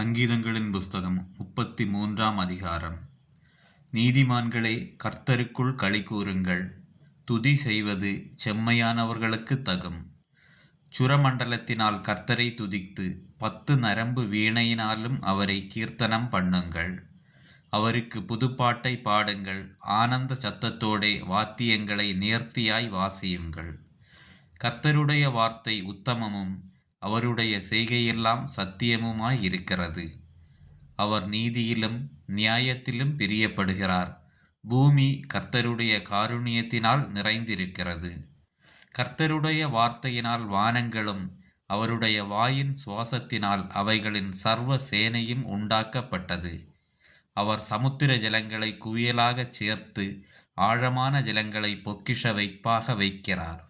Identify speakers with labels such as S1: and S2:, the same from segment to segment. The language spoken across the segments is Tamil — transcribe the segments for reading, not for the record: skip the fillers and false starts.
S1: சங்கீதங்களின் புஸ்தகம் 33ஆம் அதிகாரம். நீதிமான்களே, கர்த்தருக்குள் களிகூருங்கள். துதி செய்வது செம்மையானவர்களுக்கு தகும். சுரமண்டலத்தினால் கர்த்தரை துதித்து 10 நரம்பு வீணையினாலும் அவரை கீர்த்தனம் பண்ணுங்கள். அவருக்கு புதுப்பாட்டை பாடுங்கள். ஆனந்த சத்தத்தோடே வாத்தியங்களை நேர்த்தியாய் வாசியுங்கள். கர்த்தருடைய வார்த்தை உத்தமமும் அவருடைய செய்கையெல்லாம் சத்தியமுமாயிருக்கிறது. அவர் நீதியிலும் நியாயத்திலும் பிரியப்படுகிறார். பூமி கர்த்தருடைய காருண்யத்தினால் நிறைந்திருக்கிறது. கர்த்தருடைய வார்த்தையினால் வானங்களும் அவருடைய வாயின் சுவாசத்தினால் அவைகளின் சர்வ சேனையும் உண்டாக்கப்பட்டது. அவர் சமுத்திர ஜலங்களை குவியலாகச் சேர்த்து ஆழமான ஜலங்களை பொக்கிஷ வைப்பாக வைக்கிறார்.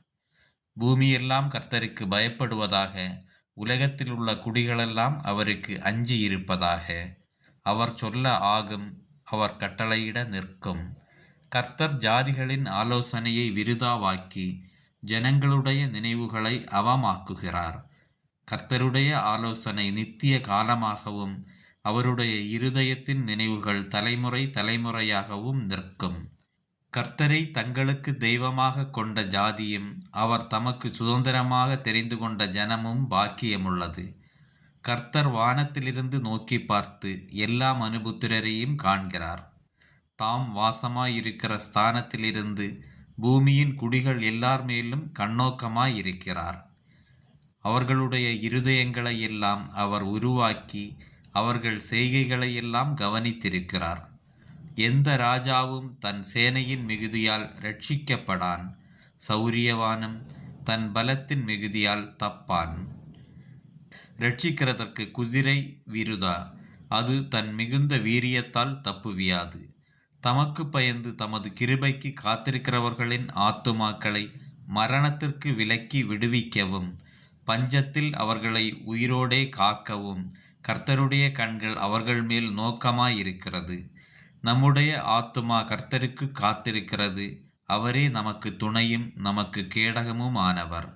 S1: பூமியெல்லாம் கர்த்தருக்கு பயப்படுவதாக, உலகத்தில் உள்ள குடிகளெல்லாம் அவருக்கு அஞ்சி இருப்பதாக. அவர் சொல்ல ஆகும், அவர் கட்டளையிட நிற்கும். கர்த்தர் ஜாதிகளின் ஆலோசனையை விருதாவாக்கி ஜனங்களுடைய நினைவுகளை அவமாக்குகிறார். கர்த்தருடைய ஆலோசனை நித்திய காலமாகவும் அவருடைய இருதயத்தின் நினைவுகள் தலைமுறை தலைமுறையாகவும் நிற்கும். கர்த்தரை தங்களுக்கு தெய்வமாக கொண்ட ஜாதியும் அவர் தமக்கு சுதந்திரமாக தெரிந்து கொண்ட ஜனமும் பாக்கியமுள்ளது. கர்த்தர் வானத்திலிருந்து நோக்கி பார்த்து எல்லா மனுபுத்திரரையும் காண்கிறார். தாம் வாசமாயிருக்கிற ஸ்தானத்திலிருந்து பூமியின் குடிகள் எல்லார் மேலும் கண்ணோக்கமாயிருக்கிறார். அவர்களுடைய இருதயங்களை எல்லாம் அவர் உருவாக்கி அவர்கள் செய்கைகளையெல்லாம் கவனித்திருக்கிறார். எந்த ராஜாவும் தன் சேனையின் மிகுதியால் ரட்சிக்கப்படான். சௌரியவானும் தன் பலத்தின் மிகுதியால் தப்பான். ரட்சிக்கிறதற்கு குதிரை விருதா, அது தன் மிகுந்த வீரியத்தால் தப்புவியாது. தமக்கு பயந்து தமது கிருபைக்கு காத்திருக்கிறவர்களின் ஆத்துமாக்களை மரணத்திற்கு விலக்கி விடுவிக்கவும், பஞ்சத்தில் அவர்களை உயிரோடே காக்கவும் கர்த்தருடைய கண்கள் அவர்கள் மேல் நோக்கமாயிருக்கிறது. நம்முடைய ஆத்துமா கர்த்தருக்கு காத்திருக்கிறது. அவரே நமக்கு துணையும் நமக்கு கேடகமுமானவர்.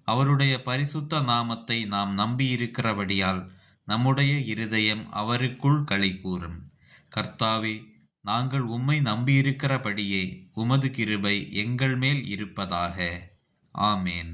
S1: அவருடைய பரிசுத்த நாமத்தை நாம் நம்பியிருக்கிறபடியால் நம்முடைய இருதயம் அவருக்குள் களிகூரும். கர்த்தாவே, நாங்கள் உம்மை நம்பியிருக்கிறபடியே உமது கிருபை எங்கள் மேல் இருப்பதாக. ஆமேன்.